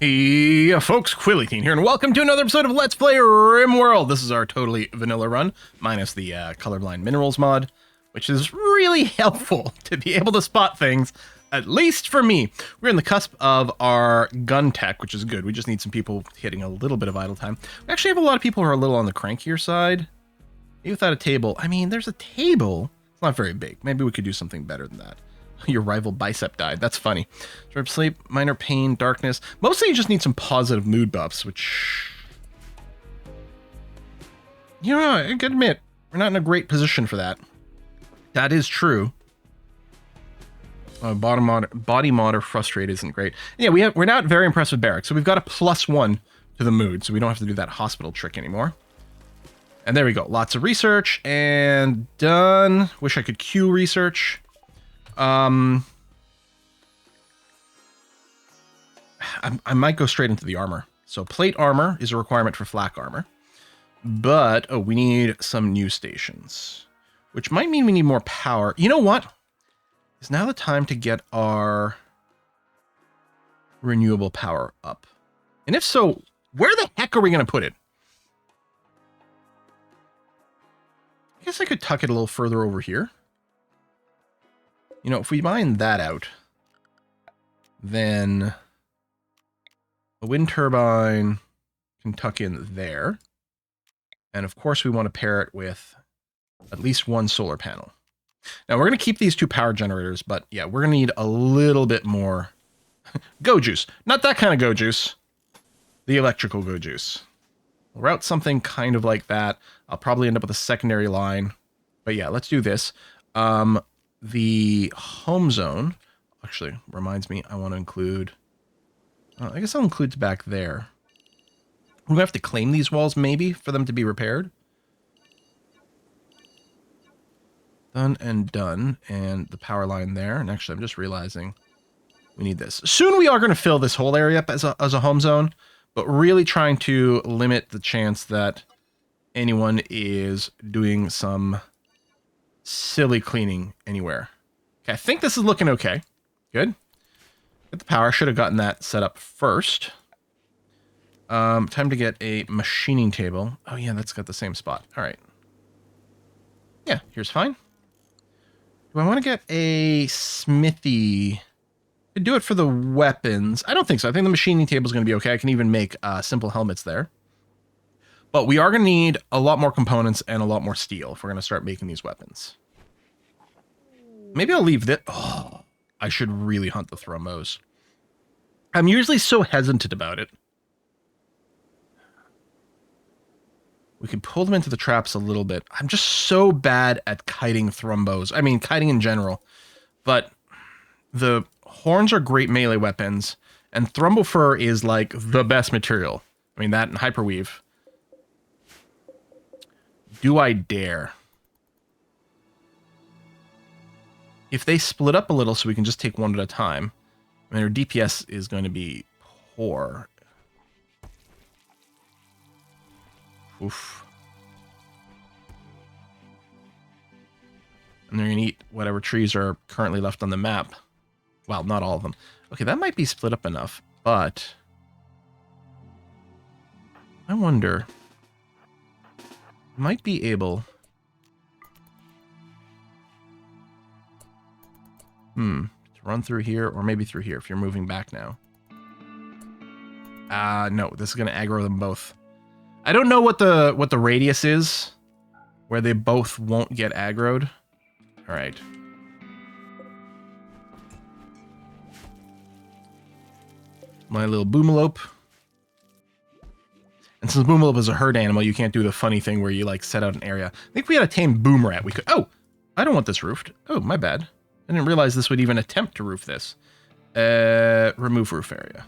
Hey, folks, Quillyteen here, and welcome to another episode of Let's Play Rimworld. This is our totally vanilla run, minus the Colorblind Minerals mod, which is really helpful to be able to spot things, at least for me. We're in the cusp of our gun tech, which is good. We just need some people hitting a little bit of idle time. We actually have a lot of people who are a little on the crankier side. Maybe without a table. I mean, there's a table. It's not very big. Maybe we could do something better than that. Your rival bicep died. That's funny. Short sleep, minor pain, darkness. Mostly you just need some positive mood buffs, which... You know, I gotta admit, we're not in a great position for that. That is true. Body mod or frustrate isn't great. Yeah, we're not very impressed with Barrack, so we've got a +1 to the mood, so we don't have to do that hospital trick anymore. And there we go. Lots of research, and done. Wish I could queue research. I might go straight into the armor. So plate armor is a requirement for flak armor. But, oh, we need some new stations. Which might mean we need more power. You know what? Is now the time to get our renewable power up? And if so, where the heck are we going to put it? I guess I could tuck it a little further over here. You know, if we mine that out, then a wind turbine can tuck in there. And of course, we want to pair it with at least one solar panel. Now, we're going to keep these two power generators, but yeah, we're going to need a little bit more go juice. Not that kind of go juice. The electrical go juice. We'll route something kind of like that. I'll probably end up with a secondary line. But yeah, let's do this. The home zone actually reminds me I want to include, I guess I'll include back there. We're going to have to claim these walls maybe for them to be repaired. Done and done. And the power line there. And actually, I'm just realizing we need this. Soon we are going to fill this whole area up as a home zone, but really trying to limit the chance that anyone is doing some silly cleaning anywhere. Okay, I think this is looking okay. Good. Get the power. Should have gotten that set up first. Time to get a machining table. Oh yeah, that's got the same spot. All right. Yeah, here's fine. Do I want to get a smithy? Could do it for the weapons. I don't think so. I think the machining table is going to be okay. I can even make simple helmets there. But we are going to need a lot more components and a lot more steel if we're going to start making these weapons. Maybe I'll leave this. Oh, I should really hunt the thrumbos. I'm usually so hesitant about it. We can pull them into the traps a little bit. I'm just so bad at kiting thrumbos. I mean, kiting in general. But the horns are great melee weapons, and thrumbo fur is like the best material. I mean, that and hyperweave. Do I dare? If they split up a little so we can just take one at a time, I mean, our DPS is going to be poor. Oof. And they're going to eat whatever trees are currently left on the map. Well, not all of them. Okay, that might be split up enough, but I wonder... might be able... to run through here, or maybe through here if you're moving back now. No, this is going to aggro them both. I don't know what the radius is, where they both won't get aggroed. Alright. My little boomalope. And since boomalope is a herd animal, you can't do the funny thing where you, like, set out an area. I think if we had a tame boom rat, we could... Oh! I don't want this roofed. Oh, my bad. I didn't realize this would even attempt to roof this. Remove roof area.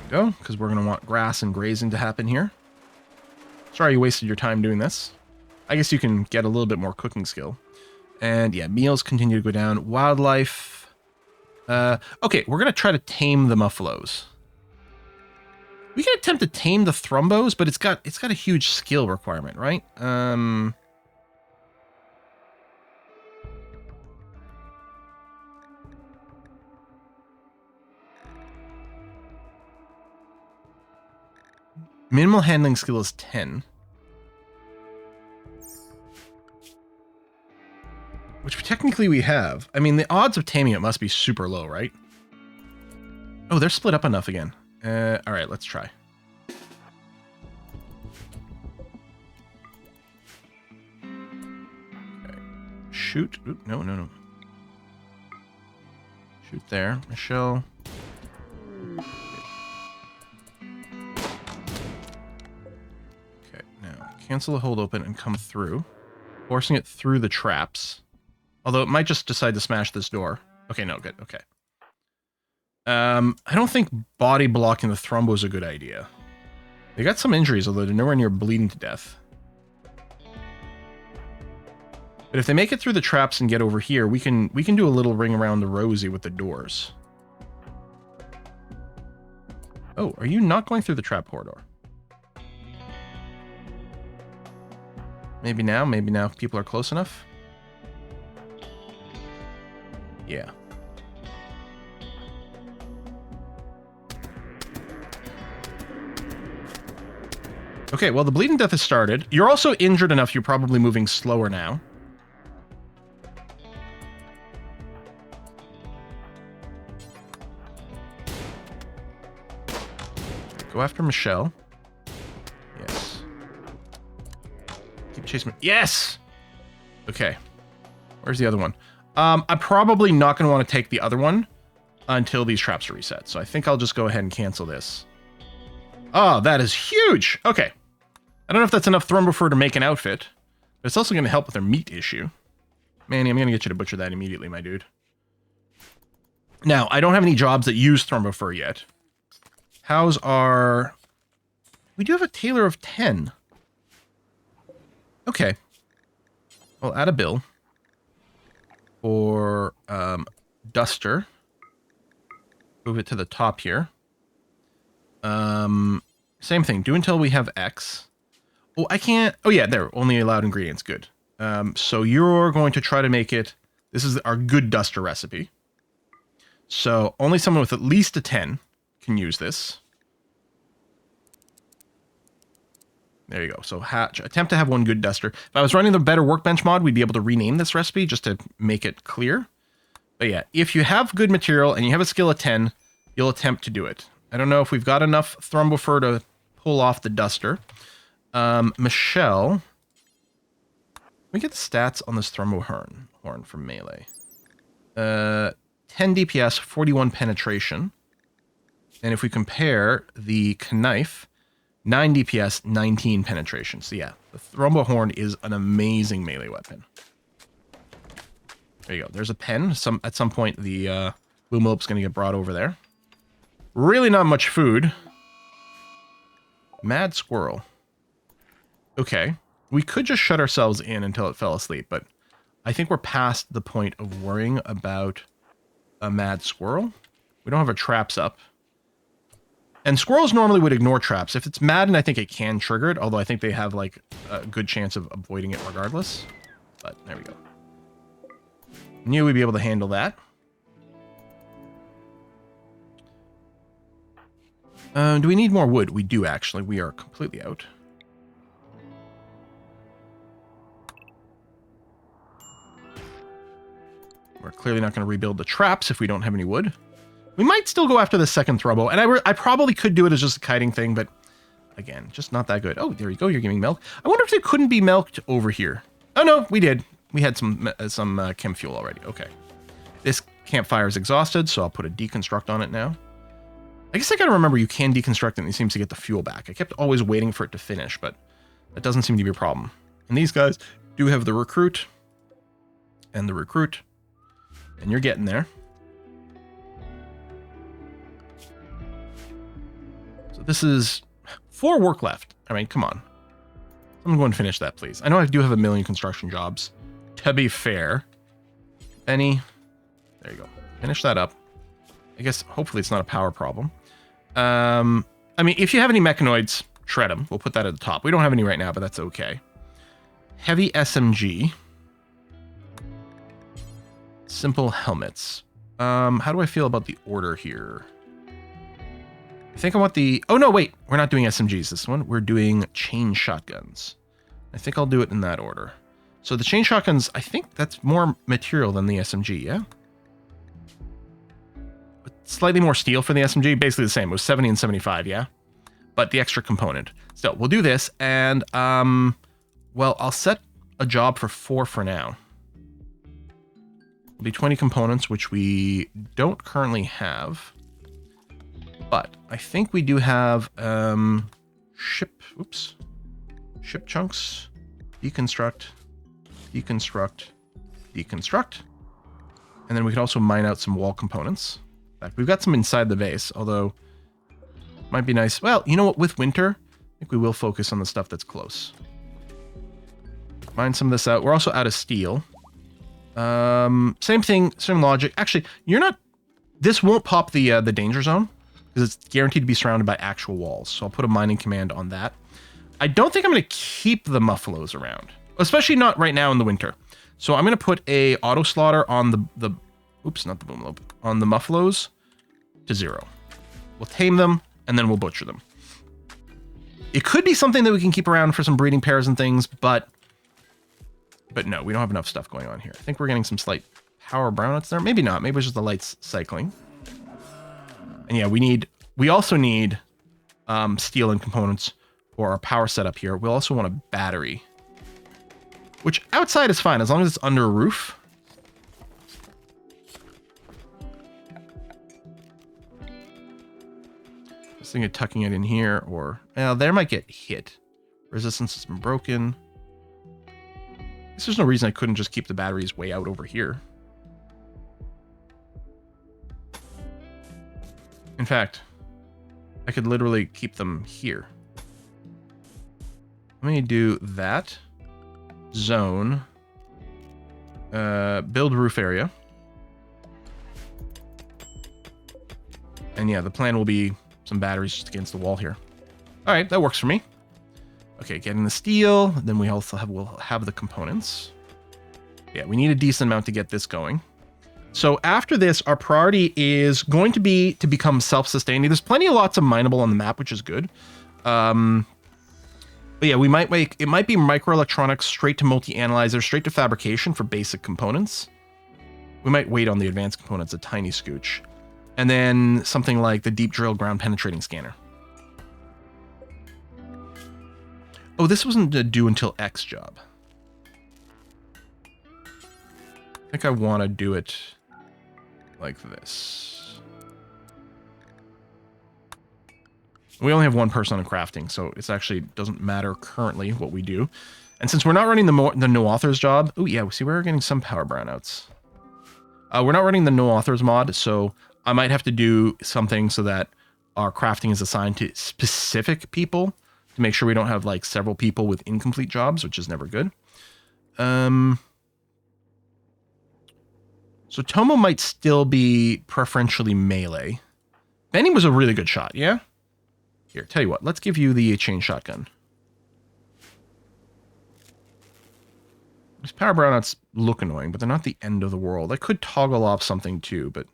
There we go, because we're going to want grass and grazing to happen here. Sorry you wasted your time doing this. I guess you can get a little bit more cooking skill. And yeah, meals continue to go down. Wildlife. Okay, we're going to try to tame the muffaloes. We can attempt to tame the thrumbos, but it's got a huge skill requirement, right? Minimal handling skill is 10. Which technically we have. I mean, the odds of taming it must be super low, right? Oh, they're split up enough again. All right, let's try. Okay. Shoot. Oop, no, no, no. Shoot there. Michelle. Okay, now cancel the hold open and come through. Forcing it through the traps. Although it might just decide to smash this door. Okay, no, good, okay. I don't think body blocking the thrumbo is a good idea. They got some injuries, although they're nowhere near bleeding to death. But if they make it through the traps and get over here, we can do a little ring around the rosy with the doors. Oh, are you not going through the trap corridor? Maybe now people are close enough. Yeah. Okay, well, the bleeding death has started. You're also injured enough, you're probably moving slower now. Go after Michelle. Yes. Keep chasing me. Yes! Okay. Where's the other one? I'm probably not going to want to take the other one until these traps are reset. So I think I'll just go ahead and cancel this. Oh, that is huge! Okay. I don't know if that's enough Thrumbophore to make an outfit, but it's also going to help with their meat issue. Manny, I'm going to get you to butcher that immediately, my dude. Now, I don't have any jobs that use Thrumbophore yet. How's our... We do have a tailor of 10. Okay. We'll add a bill for Duster. Move it to the top here. Same thing. Do until we have X. Oh, I can't... Oh, yeah, there. Only allowed ingredients. Good. So you're going to try to make it... This is our good Duster recipe. So only someone with at least a 10 can use this. There you go. So attempt to have one good Duster. If I was running the Better Workbench mod, we'd be able to rename this recipe just to make it clear. But yeah, if you have good material and you have a skill of 10, you'll attempt to do it. I don't know if we've got enough Thrumbophore to pull off the Duster. Michelle. Let me get the stats on this Thrumbohorn from melee. 10 DPS, 41 penetration. And if we compare the Knife, 9 DPS, 19 penetration. So yeah, the Thrumbohorn is an amazing melee weapon. There you go. There's a pen. At some point, the Blue Mope's going to get brought over there. Really not much food. Mad Squirrel. Okay. We could just shut ourselves in until it fell asleep, but I think we're past the point of worrying about a Mad Squirrel. We don't have our traps up. And squirrels normally would ignore traps. If it's maddened, I think it can trigger it, although I think they have like a good chance of avoiding it regardless. But there we go. Knew we'd be able to handle that. Do we need more wood? We do, actually. We are completely out. We're clearly not going to rebuild the traps if we don't have any wood. We might still go after the second Thrumbo, and I probably could do it as just a kiting thing, but again, just not that good. Oh, there you go. You're giving milk. I wonder if it couldn't be milked over here. Oh, no, we did. We had some chem fuel already. Okay. This campfire is exhausted, so I'll put a deconstruct on it now. I guess I gotta remember you can deconstruct it and it seems to get the fuel back. I kept always waiting for it to finish, but that doesn't seem to be a problem. And these guys do have the recruit and the recruit, and you're getting there. So this is 4 work left. I mean, come on. Someone go and finish that, please. I know I do have a million construction jobs. To be fair. Benny. There you go. Finish that up. I guess hopefully it's not a power problem. I mean, if you have any mechanoids, shred them. We'll put that at the top. We don't have any right now, but that's okay. Heavy SMG. Simple helmets. How do I feel about the order here? I think I want the... Oh, no, wait. We're not doing SMGs this one. We're doing chain shotguns. I think I'll do it in that order. So the chain shotguns, I think that's more material than the SMG, yeah? Slightly more steel for the SMG. Basically the same. It was 70 and 75, yeah? But the extra component. Still, we'll do this. And, well, I'll set a job for 4 for now. It'll be 20 components, which we don't currently have. But I think we do have ship chunks, deconstruct, deconstruct, deconstruct. And then we can also mine out some wall components. In fact, we've got some inside the base, although it might be nice. Well, you know what? With winter, I think we will focus on the stuff that's close. Mine some of this out. We're also out of steel. Same thing, same logic. Actually, you're not... This won't pop the danger zone, because it's guaranteed to be surrounded by actual walls. So I'll put a mining command on that. I don't think I'm going to keep the muffalos around, especially not right now in the winter. So I'm going to put a auto slaughter on the oops, not the boomlope, on the muffalos to 0. We'll tame them, and then we'll butcher them. It could be something that we can keep around for some breeding pairs and things, but no, we don't have enough stuff going on here. I think we're getting some slight power brownouts there. Maybe not. Maybe it's just the lights cycling. And yeah, we also need steel and components for our power setup here. We'll also want a battery, which outside is fine as long as it's under a roof. I was thinking of tucking it in here, or there might get hit. Resistance has been broken. I guess there's no reason I couldn't just keep the batteries way out over here. In fact, I could literally keep them here. Let me do that. Zone. Build roof area. And yeah, the plan will be some batteries just against the wall here. All right, that works for me. Okay, getting the steel. Then we also we'll have the components. Yeah, we need a decent amount to get this going. So after this, our priority is going to be to become self-sustaining. There's plenty of lots of mineable on the map, which is good. But yeah, we might make, it might be microelectronics straight to multi-analyzer, straight to fabrication for basic components. We might wait on the advanced components a tiny scooch. And then something like the deep drill ground penetrating scanner. Oh, this wasn't due until X job. I think I want to do it like this. We only have one person on crafting, so it's actually doesn't matter currently what we do. And since we're not running the no authors job, oh yeah, see, we're getting some power brownouts. We're not running the no authors mod, so I might have to do something so that our crafting is assigned to specific people to make sure we don't have like several people with incomplete jobs, which is never good. So Tomo might still be preferentially melee. Benny was a really good shot, yeah? Here, tell you what, let's give you the chain shotgun. These power brownouts look annoying, but they're not the end of the world. I could toggle off something too, but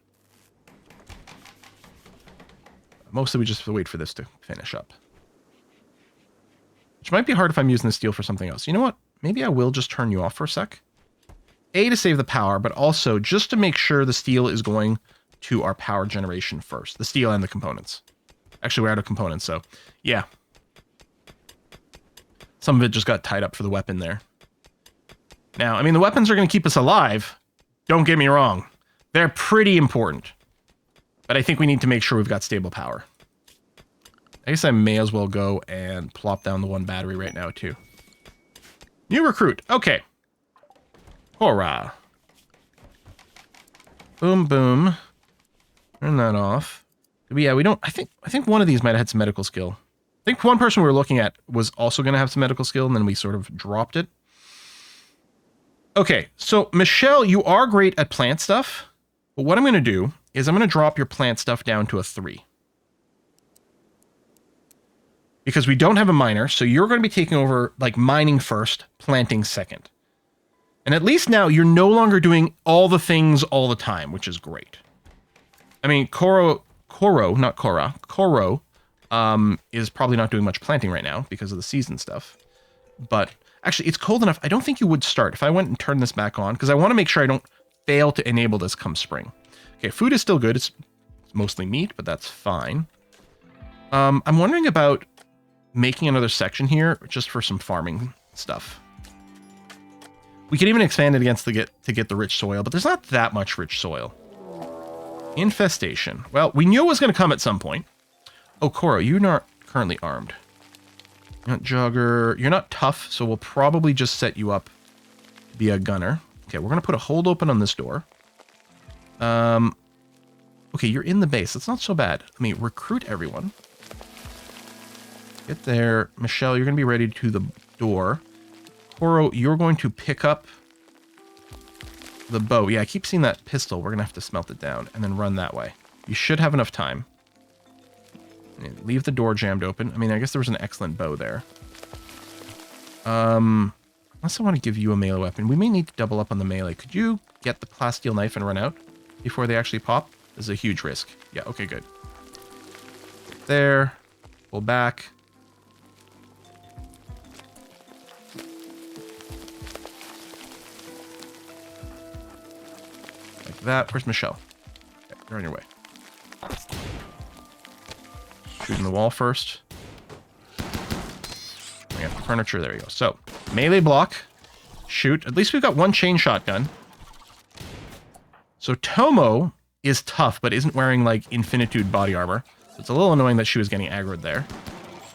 mostly we just have to wait for this to finish up. Which might be hard if I'm using the steel for something else. You know what? Maybe I will just turn you off for a sec. A, to save the power, but also just to make sure the steel is going to our power generation first. The steel and the components. Actually, we're out of components, so yeah. Some of it just got tied up for the weapon there. Now, I mean, the weapons are going to keep us alive. Don't get me wrong. They're pretty important. But I think we need to make sure we've got stable power. I guess I may as well go and plop down the one battery right now, too. New recruit. Okay. Hurrah. Boom, boom. Turn that off. But yeah, we don't... I think one of these might have had some medical skill. I think one person we were looking at was also going to have some medical skill, and then we sort of dropped it. Okay, so Michelle, you are great at plant stuff. But what I'm going to do is I'm going to drop your plant stuff down to a 3. Because we don't have a miner, so you're going to be taking over, like, mining first, planting second. And at least now, you're no longer doing all the things all the time, which is great. I mean, Koro is probably not doing much planting right now because of the season stuff. But actually, it's cold enough. I don't think you would start. If I went and turned this back on, because I want to make sure I don't fail to enable this come spring. Okay, food is still good. It's mostly meat, but that's fine. I'm wondering about making another section here just for some farming stuff. We could even expand it against to get the rich soil, but there's not that much rich soil. Infestation. Well, we knew it was going to come at some point. Oh, Koro, you're not currently armed. You're not jogger. You're not tough, so we'll probably just set you up to be a gunner. Okay, we're going to put a hold open on this door. Okay, you're in the base. That's not so bad. Let me recruit everyone. Get there. Michelle, you're going to be ready to the door. Koro, you're going to pick up the bow. Yeah, I keep seeing that pistol. We're going to have to smelt it down and then run that way. You should have enough time. Leave the door jammed open. I mean, I guess there was an excellent bow there. Unless I want to give you a melee weapon. We may need to double up on the melee. Could you get the class steel knife and run out before they actually pop? This is a huge risk. Yeah, okay, good. There. Pull back. Like that. Where's Michelle? Okay, you're on your way. Shooting the wall first. Bring up the furniture. There you go. So, melee block. Shoot. At least we've got one chain shotgun. So Tomo is tough, but isn't wearing, like, infinitude body armor. So it's a little annoying that she was getting aggroed there.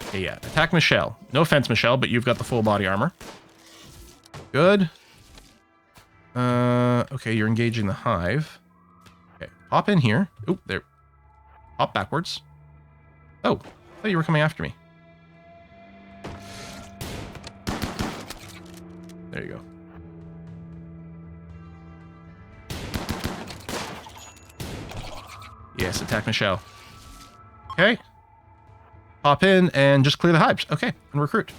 Okay, yeah. Attack Michelle. No offense, Michelle, but you've got the full body armor. Good. Okay, you're engaging the hive. Okay, hop in here. Oop, there. Hop backwards. Oh, I thought you were coming after me. There you go. Yes, attack Michelle. Okay. Hop in and just clear the hives. Okay, and recruit.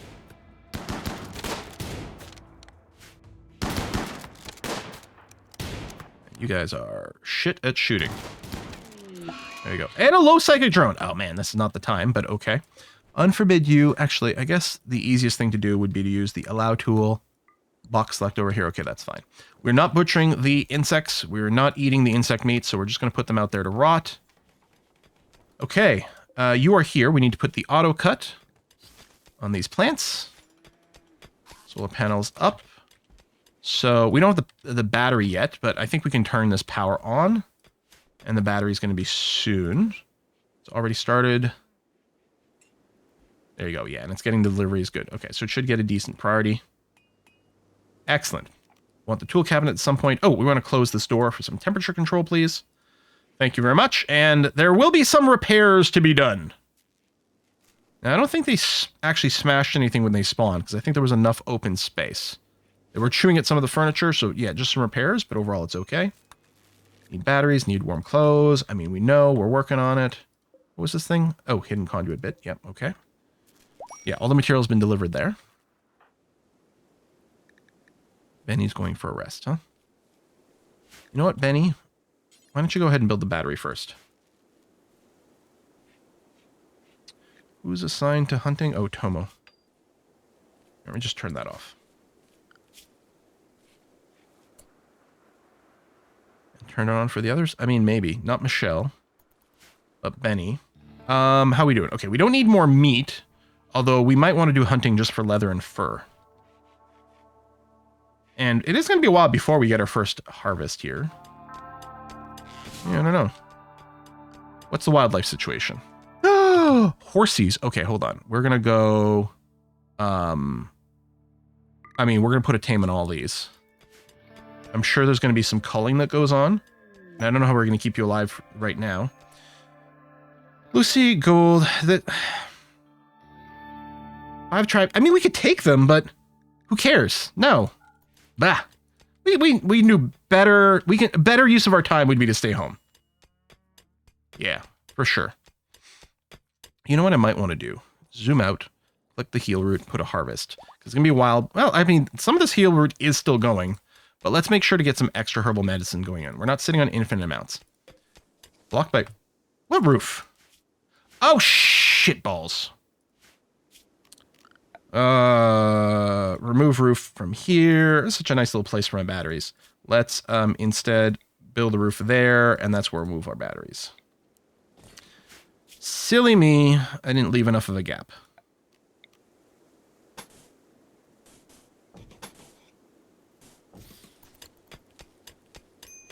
You guys are shit at shooting. There you go. And a low psychic drone. Oh man, this is not the time, but okay. Unforbid you. Actually, I guess the easiest thing to do would be to use the allow tool. Box select over here. Okay, that's fine. We're not butchering the insects. We're not eating the insect meat, so we're just going to put them out there to rot. Okay, you are here. We need to put the auto cut on these plants. Solar panels up. So we don't have the battery yet, but I think we can turn this power on. And the battery's going to be soon. It's already started. There you go. Yeah, and it's getting deliveries good. Okay, so it should get a decent priority. Excellent. Want the tool cabinet at some point. Oh, we want to close this door for some temperature control, please. Thank you very much. And there will be some repairs to be done. Now, I don't think they actually smashed anything when they spawned, because I think there was enough open space. They were chewing at some of the furniture, so yeah, just some repairs, but overall it's okay. Need batteries, need warm clothes. I mean, we know, we're working on it. What was this thing? Oh, hidden conduit bit. Yep, okay. Yeah, all the material's been delivered there. Benny's going for a rest, huh? You know what, Benny? Why don't you go ahead and build the battery first? Who's assigned to hunting? Oh, Tomo. Let me just turn that off. And turn it on for the others? I mean, maybe. Not Michelle. But Benny. How we doing? Okay, we don't need more meat. Although we might want to do hunting just for leather and fur. And it is going to be a while before we get our first harvest here. Yeah, I don't know. What's the wildlife situation? Horsies. Okay, hold on. We're going to go... I mean, we're going to put a tame on all these. I'm sure there's going to be some culling that goes on. And I don't know how we're going to keep you alive right now. Lucy, gold... That... I've tried... I mean, we could take them, but... Who cares? No. Bah. We knew better. Better use of our time would be to stay home. Yeah, for sure. You know what I might want to do? Zoom out, click the heal route, put a harvest. It's going to be a while. Well, I mean, some of this heal route is still going, but let's make sure to get some extra herbal medicine going in. We're not sitting on infinite amounts. Blocked by... What roof? Oh, shitballs. Remove roof from here. It's such a nice little place for my batteries. Let's instead build a roof there, and that's where we'll move our batteries. Silly me, I didn't leave enough of a gap.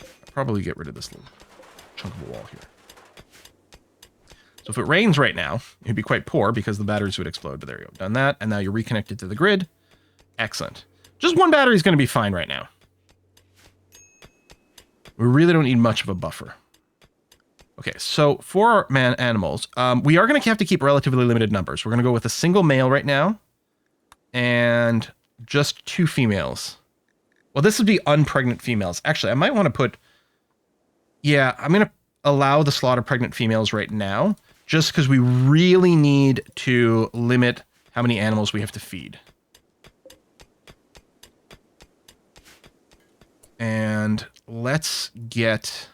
I'll probably get rid of this little chunk of a wall here. So if it rains right now, it'd be quite poor because the batteries would explode, but there you go. Done that, and now you're reconnected to the grid. Excellent. Just one battery is going to be fine right now. We really don't need much of a buffer. Okay, so for our animals, we are going to have to keep relatively limited numbers. We're going to go with a single male right now, and just 2 females. Well, this would be unpregnant females. Actually, I might want to put... Yeah, I'm going to allow the slaughter pregnant females right now, just because we really need to limit how many animals we have to feed. And let's get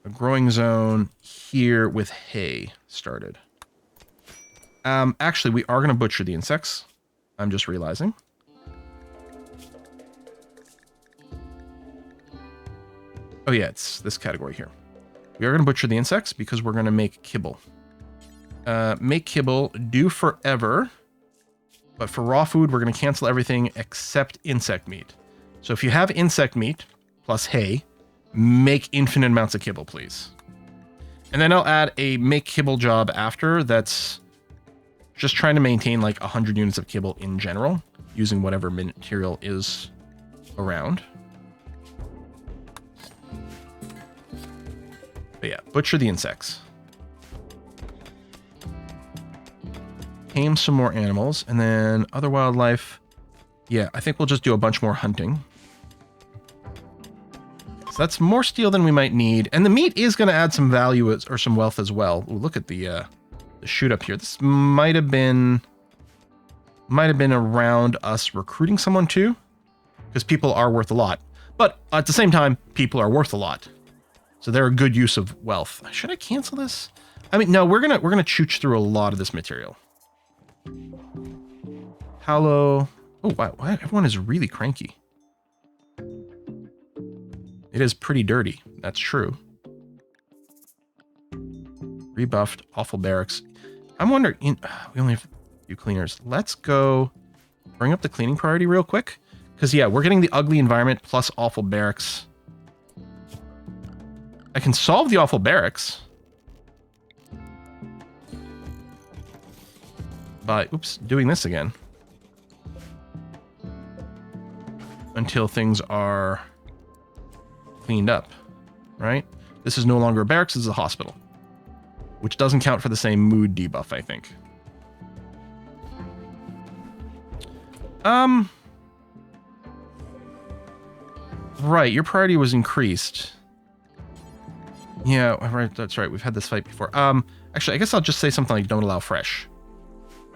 a growing zone here with hay started. Actually, we are going to butcher the insects. I'm just realizing. Oh yeah, it's this category here. We are going to butcher the insects because we're going to make kibble. Make kibble, do forever. But for raw food, we're going to cancel everything except insect meat. So if you have insect meat plus hay, make infinite amounts of kibble, please. And then I'll add a make kibble job after that's just trying to maintain like 100 units of kibble in general, using whatever material is around. But yeah, butcher the insects. Tame some more animals, and then other wildlife. Yeah, I think we'll just do a bunch more hunting. So that's more steel than we might need, and the meat is going to add some value or some wealth as well. Ooh, look at the shoot up here. This might have been around us recruiting someone too, because people are worth a lot. But at the same time, people are worth a lot, so they're a good use of wealth. Should I cancel this? I mean, no. We're gonna chooch through a lot of this material. Hello. Oh, wow. Everyone is really cranky. It is pretty dirty. That's true. Rebuffed. Awful barracks. I'm wondering... we only have a few cleaners. Let's go bring up the cleaning priority real quick. Because, yeah, we're getting the ugly environment plus awful barracks. I can solve the awful barracks. By, oops, doing this again. Until things are cleaned up, right? This is no longer a barracks, this is a hospital. Which doesn't count for the same mood debuff, I think. Right, your priority was increased. Yeah, right, that's right, we've had this fight before. Actually, I guess I'll just say something like don't allow fresh.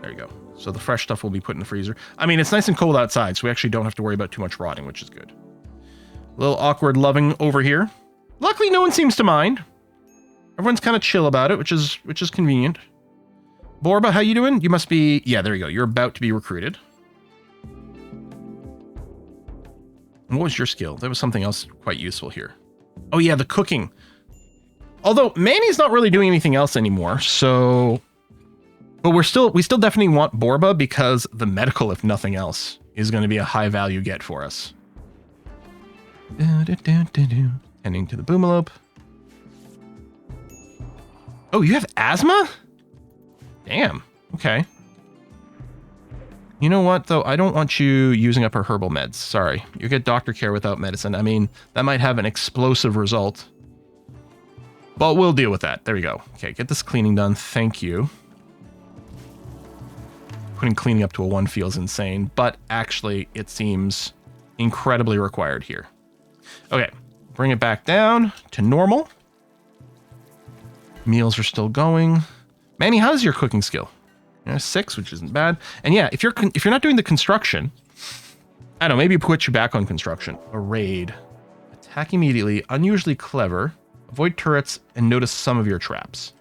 There you go. So the fresh stuff will be put in the freezer. I mean, it's nice and cold outside, so we actually don't have to worry about too much rotting, which is good. A little awkward loving over here. Luckily, no one seems to mind. Everyone's kind of chill about it, which is convenient. Borba, how you doing? You must be... Yeah, there you go. You're about to be recruited. And what was your skill? There was something else quite useful here. Oh yeah, the cooking. Although Manny's not really doing anything else anymore, so... But we still definitely want Borba because the medical, if nothing else, is going to be a high value get for us. Tending to the boomalope. Oh, you have asthma? Damn. Okay. You know what, though? I don't want you using up her herbal meds. Sorry. You get doctor care without medicine. I mean, that might have an explosive result. But we'll deal with that. There we go. Okay, get this cleaning done. Thank you. Putting cleaning up to a 1 feels insane, but actually it seems incredibly required here. Okay, bring it back down to normal. Meals are still going. Manny, how's your cooking skill? 6, which isn't bad. And yeah, if you're not doing the construction, I don't know, maybe put you back on construction. A raid. Attack immediately. Unusually clever. Avoid turrets and notice some of your traps.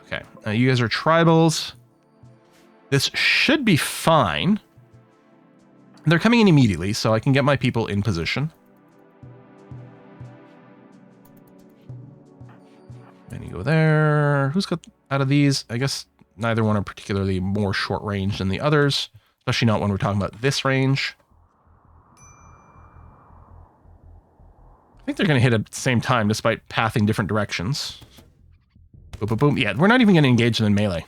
Okay, you guys are tribals. This should be fine. They're coming in immediately, so I can get my people in position. And you go there. Who's got out of these? I guess neither one are particularly more short range than the others, especially not when we're talking about this range. I think they're going to hit at the same time, despite pathing different directions. Boom, boom, boom. Yeah, we're not even going to engage them in melee.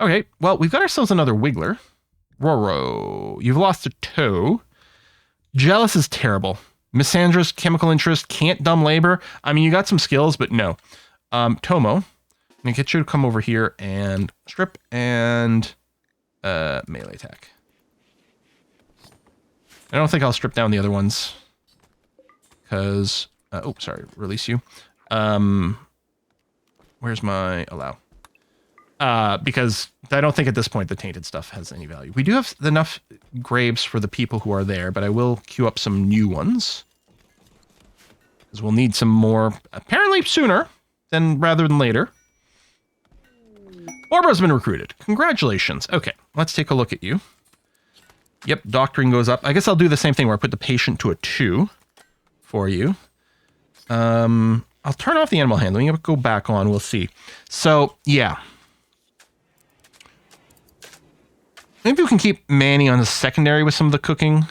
Okay, well, we've got ourselves another Wiggler. Roro, you've lost a toe. Jealous is terrible. Misandrous, chemical interest, can't dumb labor. I mean, you got some skills, but no. Tomo, I'm going to get you to come over here and strip and melee attack. I don't think I'll strip down the other ones. Because, oh, sorry, release you. Where's my allow? Because I don't think at this point the tainted stuff has any value. We do have enough graves for the people who are there, but I will queue up some new ones. Because we'll need some more, apparently sooner rather than later. Orbo's been recruited. Congratulations. Okay, let's take a look at you. Yep, doctoring goes up. I guess I'll do the same thing where I put the patient to a 2 for you. I'll turn off the animal handling. I'll go back on. We'll see. So, yeah. Maybe we can keep Manny on the secondary with some of the cooking.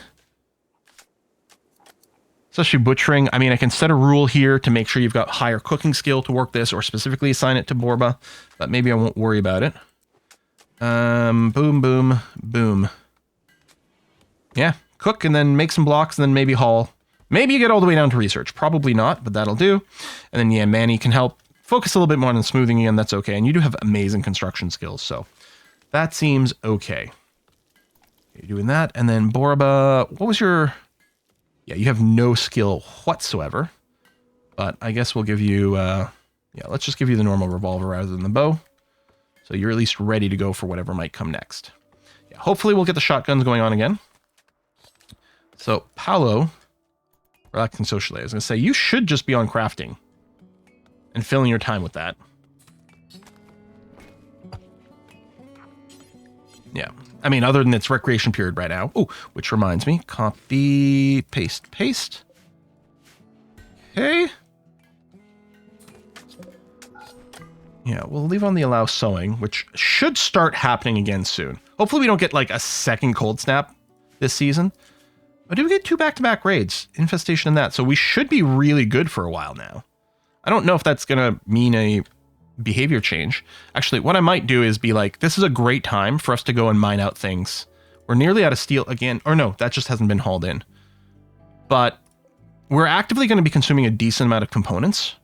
Especially butchering. I mean, I can set a rule here to make sure you've got higher cooking skill to work this, or specifically assign it to Borba. But maybe I won't worry about it. Boom, boom, boom. Yeah, cook and then make some blocks and then maybe haul. Maybe you get all the way down to research. Probably not, but that'll do. And then, yeah, Manny can help focus a little bit more on smoothing again. That's okay. And you do have amazing construction skills, so that seems okay. You're doing that. And then Borba, what was your... Yeah, you have no skill whatsoever. But I guess we'll give you... yeah, let's just give you the normal revolver rather than the bow. So you're at least ready to go for whatever might come next. Yeah, hopefully we'll get the shotguns going on again. So, Paolo... Relaxing socially. I was going to say, you should just be on crafting. And filling your time with that. Yeah. I mean, other than its recreation period right now. Oh, which reminds me. Copy, paste, paste. Okay. Yeah, we'll leave on the allow sewing, which should start happening again soon. Hopefully we don't get like a second cold snap this season. But did we get 2 back-to-back raids? Infestation and that. So we should be really good for a while now. I don't know if that's going to mean a behavior change. Actually, what I might do is be like, this is a great time for us to go and mine out things. We're nearly out of steel again. Or no, that just hasn't been hauled in. But we're actively going to be consuming a decent amount of components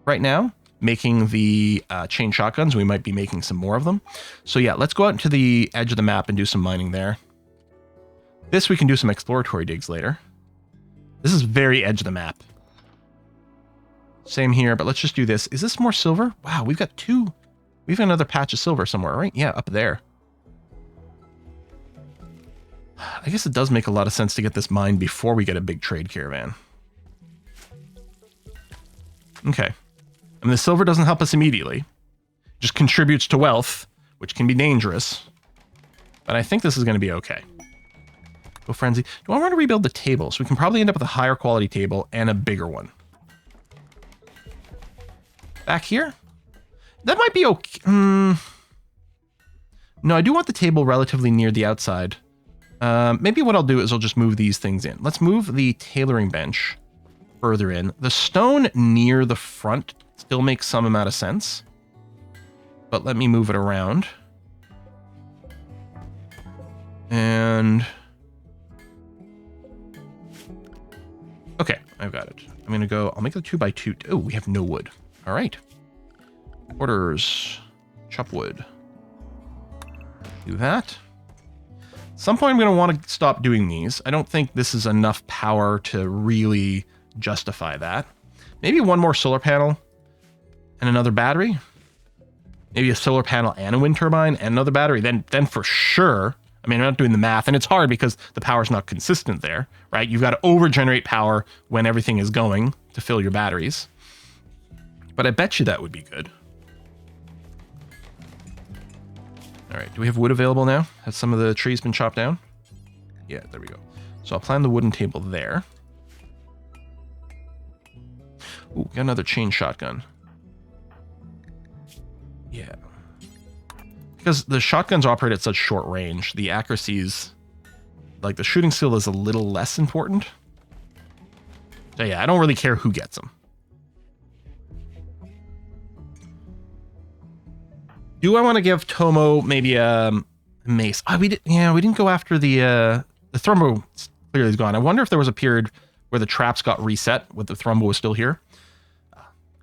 right now. Making the chain shotguns. We might be making some more of them. So yeah, let's go out to the edge of the map and do some mining there. This, we can do some exploratory digs later. This is very edge of the map. Same here, but let's just do this. Is this more silver? Wow, we've got 2. We've got another patch of silver somewhere, right? Yeah, up there. I guess it does make a lot of sense to get this mined before we get a big trade caravan. Okay. I mean, the silver doesn't help us immediately. Just contributes to wealth, which can be dangerous. But I think this is going to be okay. Go frenzy. Do I want to rebuild the table? So we can probably end up with a higher quality table and a bigger one. Back here? That might be okay. No, I do want the table relatively near the outside. Maybe what I'll do is I'll just move these things in. Let's move the tailoring bench further in. The stone near the front still makes some amount of sense. But let me move it around. And... Okay, I've got it. I'm going to go... I'll make the 2x2. Oh, we have no wood. All right. Orders. Chop wood. Do that. At some point, I'm going to want to stop doing these. I don't think this is enough power to really justify that. Maybe one more solar panel and another battery. Maybe a solar panel and a wind turbine and another battery. Then for sure... I mean, I'm not doing the math, and it's hard because the power's not consistent there, right? You've got to over-generate power when everything is going to fill your batteries. But I bet you that would be good. All right, do we have wood available now? Has some of the trees been chopped down? Yeah, there we go. So I'll plan the wooden table there. Ooh, got another chain shotgun. Yeah. Because the shotguns operate at such short range, the accuracy's... Like, the shooting skill is a little less important. So yeah, I don't really care who gets them. Do I want to give Tomo maybe a mace? Oh, we didn't go after the thrumbo. Clearly is gone. I wonder if there was a period where the traps got reset with the thrumbo was still here.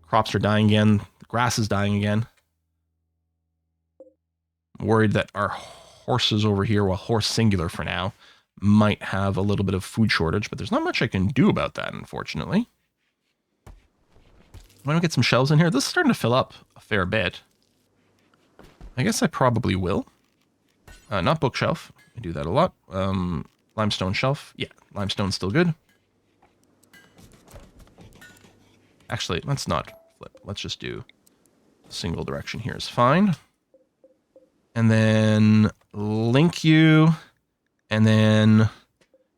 Crops are dying again. The grass is dying again. I'm worried that our horses over here, well, horse singular for now, might have a little bit of food shortage, but there's not much I can do about that, unfortunately. Why don't we get some shelves in here? This is starting to fill up a fair bit. I guess I probably will. Not bookshelf. I do that a lot. Limestone shelf. Yeah, limestone's still good. Actually, let's not flip. Let's just do single direction here is fine. And then link you, and then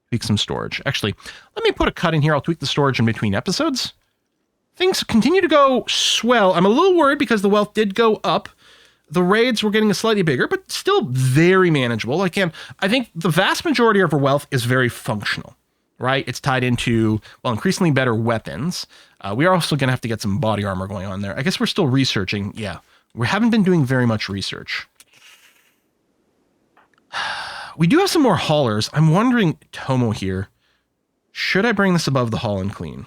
tweak some storage. Actually, let me put a cut in here. I'll tweak the storage in between episodes. Things continue to go swell. I'm a little worried because the wealth did go up. The raids were getting slightly bigger, but still very manageable. I think the vast majority of our wealth is very functional, right? It's tied into, well, increasingly better weapons. We are also going to have to get some body armor going on there. I guess we're still researching. Yeah, we haven't been doing very much research. We do have some more haulers. I'm wondering, Tomo here, should I bring this above the haul and clean?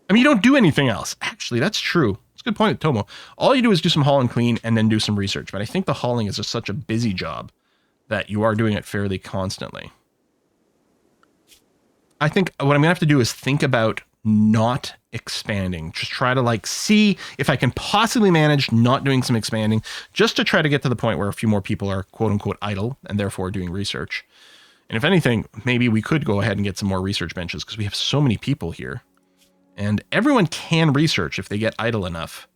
I mean, you don't do anything else. Actually, that's true. It's a good point, Tomo. All you do is do some haul and clean and then do some research. But I think the hauling is just such a busy job that you are doing it fairly constantly. I think what I'm going to have to do is think about not expanding. Just try to like see if I can possibly manage not doing some expanding, just to try to get to the point where a few more people are quote unquote idle and therefore doing research. And if anything, maybe we could go ahead and get some more research benches because we have so many people here. And everyone can research if they get idle enough.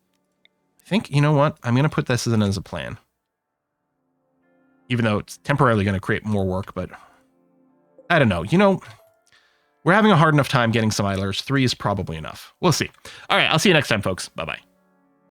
I think, you know what? I'm going to put this in as a plan. Even though it's temporarily going to create more work, but I don't know. You know, we're having a hard enough time getting some idlers. 3 is probably enough. We'll see. All right, I'll see you next time, folks. Bye-bye.